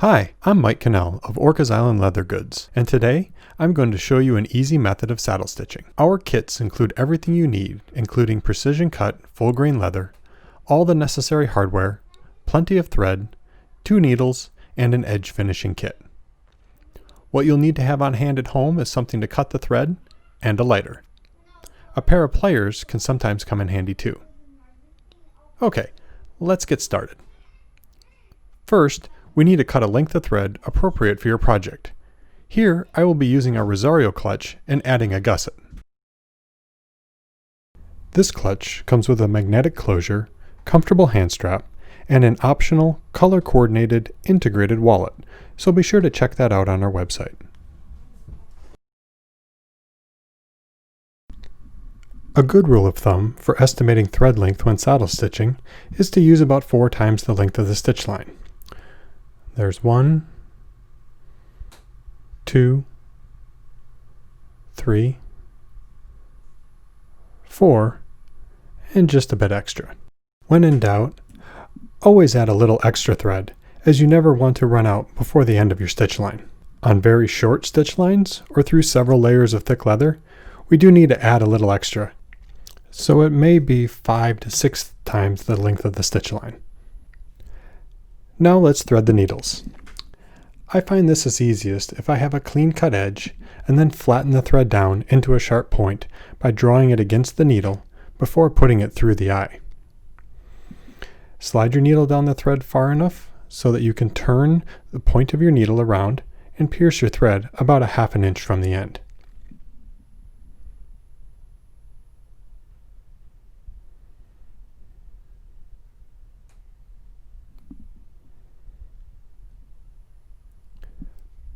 Hi, I'm Mike Connell of Orcas Island Leather Goods, and today I'm going to show you an easy method of saddle stitching. Our kits include everything you need, including precision cut, full grain leather, all the necessary hardware, plenty of thread, 2 needles, and an edge finishing kit. What you'll need to have on hand at home is something to cut the thread and a lighter. A pair of pliers can sometimes come in handy too. Okay, let's get started. First, we need to cut a length of thread appropriate for your project. Here, I will be using a Rosario clutch and adding a gusset. This clutch comes with a magnetic closure, comfortable hand strap, and an optional color-coordinated integrated wallet, so be sure to check that out on our website. A good rule of thumb for estimating thread length when saddle stitching is to use about 4 times the length of the stitch line. There's 1, 2, 3, 4, and just a bit extra. When in doubt, always add a little extra thread, as you never want to run out before the end of your stitch line. On very short stitch lines, or through several layers of thick leather, we do need to add a little extra, so it may be 5 to 6 times the length of the stitch line. Now let's thread the needles. I find this is easiest if I have a clean cut edge and then flatten the thread down into a sharp point by drawing it against the needle before putting it through the eye. Slide your needle down the thread far enough so that you can turn the point of your needle around and pierce your thread about 1/2 inch from the end.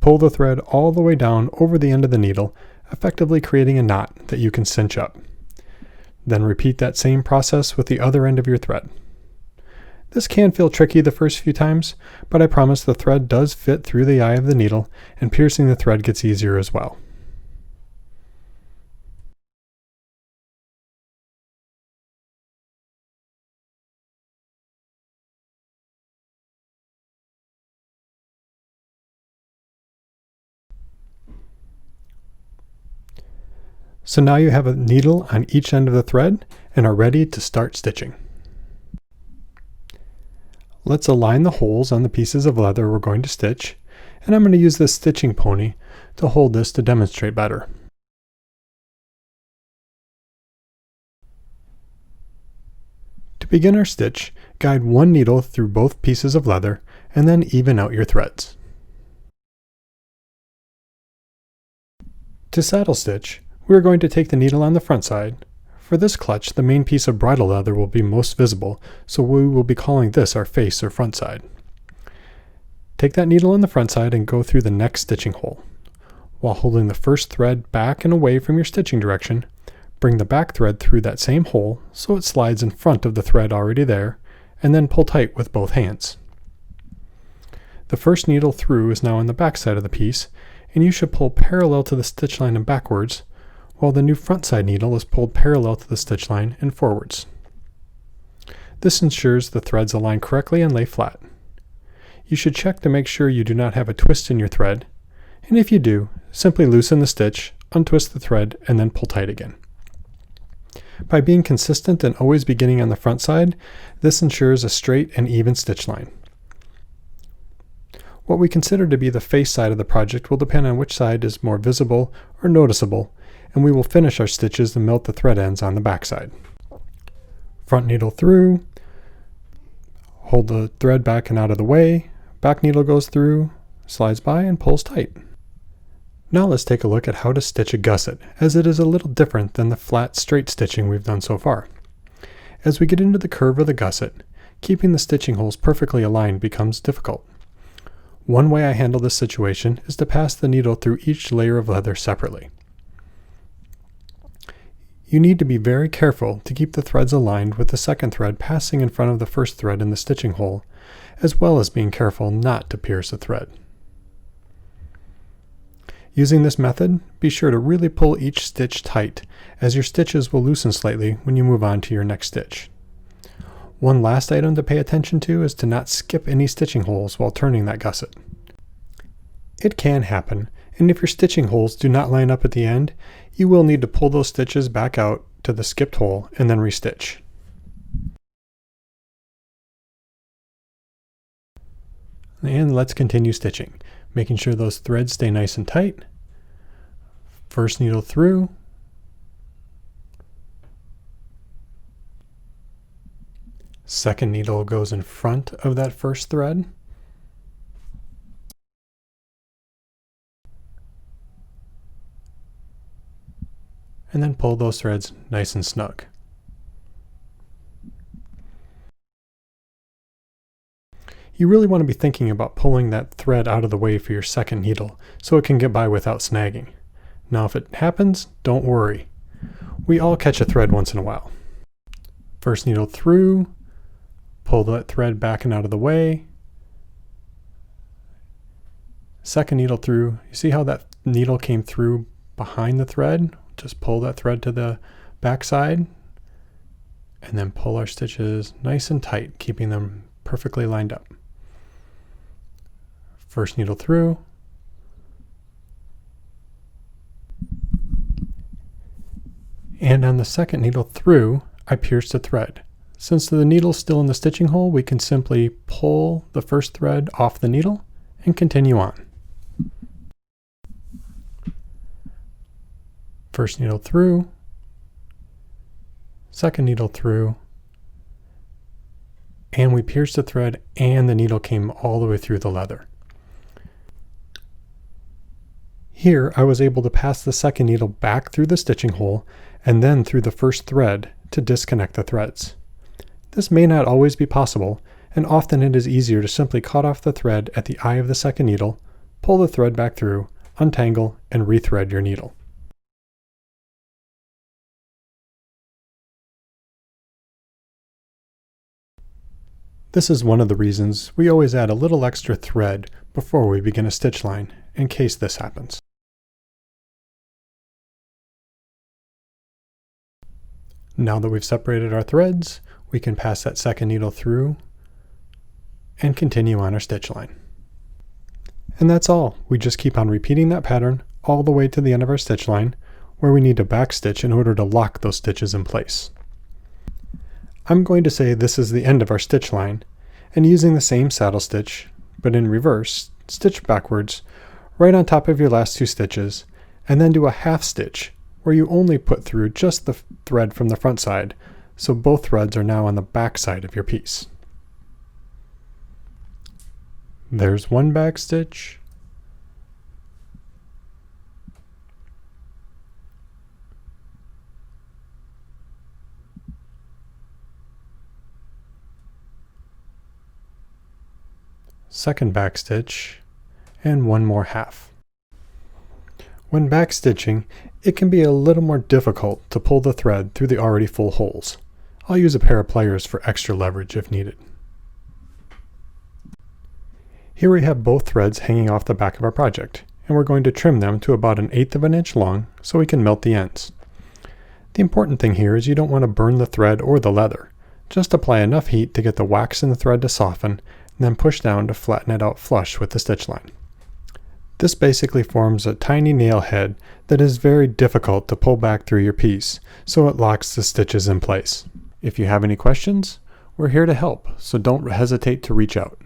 Pull the thread all the way down over the end of the needle, effectively creating a knot that you can cinch up. Then repeat that same process with the other end of your thread. This can feel tricky the first few times, but I promise the thread does fit through the eye of the needle, and piercing the thread gets easier as well. So now you have a needle on each end of the thread and are ready to start stitching. Let's align the holes on the pieces of leather we're going to stitch, and I'm going to use this stitching pony to hold this to demonstrate better. To begin our stitch, guide one needle through both pieces of leather and then even out your threads. To saddle stitch, we are going to take the needle on the front side. For this clutch, the main piece of bridle leather will be most visible, so we will be calling this our face or front side. Take that needle on the front side and go through the next stitching hole. While holding the first thread back and away from your stitching direction, bring the back thread through that same hole so it slides in front of the thread already there, and then pull tight with both hands. The first needle through is now on the back side of the piece, and you should pull parallel to the stitch line and backwards, while the new front side needle is pulled parallel to the stitch line and forwards. This ensures the threads align correctly and lay flat. You should check to make sure you do not have a twist in your thread, and if you do, simply loosen the stitch, untwist the thread, and then pull tight again. By being consistent and always beginning on the front side, this ensures a straight and even stitch line. What we consider to be the face side of the project will depend on which side is more visible or noticeable, and we will finish our stitches and melt the thread ends on the back side. Front needle through, hold the thread back and out of the way, back needle goes through, slides by and pulls tight. Now let's take a look at how to stitch a gusset, as it is a little different than the flat straight stitching we've done so far. As we get into the curve of the gusset, keeping the stitching holes perfectly aligned becomes difficult. One way I handle this situation is to pass the needle through each layer of leather separately. You need to be very careful to keep the threads aligned with the second thread passing in front of the first thread in the stitching hole, as well as being careful not to pierce a thread. Using this method, be sure to really pull each stitch tight, as your stitches will loosen slightly when you move on to your next stitch. One last item to pay attention to is to not skip any stitching holes while turning that gusset. It can happen, and if your stitching holes do not line up at the end, you will need to pull those stitches back out to the skipped hole and then restitch. And let's continue stitching, making sure those threads stay nice and tight. First needle through, second needle goes in front of that first thread, and then pull those threads nice and snug. You really want to be thinking about pulling that thread out of the way for your second needle so it can get by without snagging. Now if it happens, don't worry. We all catch a thread once in a while. First needle through, pull that thread back and out of the way. Second needle through. You see how that needle came through behind the thread? Just pull that thread to the back side and then pull our stitches nice and tight, keeping them perfectly lined up. First needle through, and on the second needle through, I pierced a thread. Since the needle's still in the stitching hole, we can simply pull the first thread off the needle and continue on. First needle through, second needle through, and we pierced the thread and the needle came all the way through the leather. Here I was able to pass the second needle back through the stitching hole and then through the first thread to disconnect the threads. This may not always be possible, and often it is easier to simply cut off the thread at the eye of the second needle, pull the thread back through, untangle, and rethread your needle. This is one of the reasons we always add a little extra thread before we begin a stitch line, in case this happens. Now that we've separated our threads, we can pass that second needle through and continue on our stitch line. And that's all. We just keep on repeating that pattern all the way to the end of our stitch line, where we need to backstitch in order to lock those stitches in place. I'm going to say this is the end of our stitch line, and using the same saddle stitch, but in reverse, stitch backwards, right on top of your last two stitches, and then do a half stitch, where you only put through just the thread from the front side, so both threads are now on the back side of your piece. There's one back stitch, second back stitch, and one more half. When backstitching, it can be a little more difficult to pull the thread through the already full holes. I'll use a pair of pliers for extra leverage if needed. Here we have both threads hanging off the back of our project, and we're going to trim them to about 1/8 of an inch long so we can melt the ends. The important thing here is you don't want to burn the thread or the leather. Just apply enough heat to get the wax in the thread to soften, and then push down to flatten it out flush with the stitch line. This basically forms a tiny nail head that is very difficult to pull back through your piece, so it locks the stitches in place. If you have any questions, we're here to help, so don't hesitate to reach out.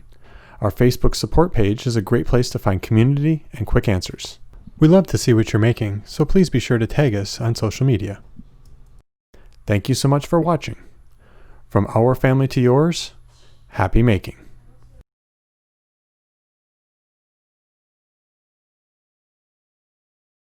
Our Facebook support page is a great place to find community and quick answers. We love to see what you're making, so please be sure to tag us on social media. Thank you so much for watching. From our family to yours, happy making.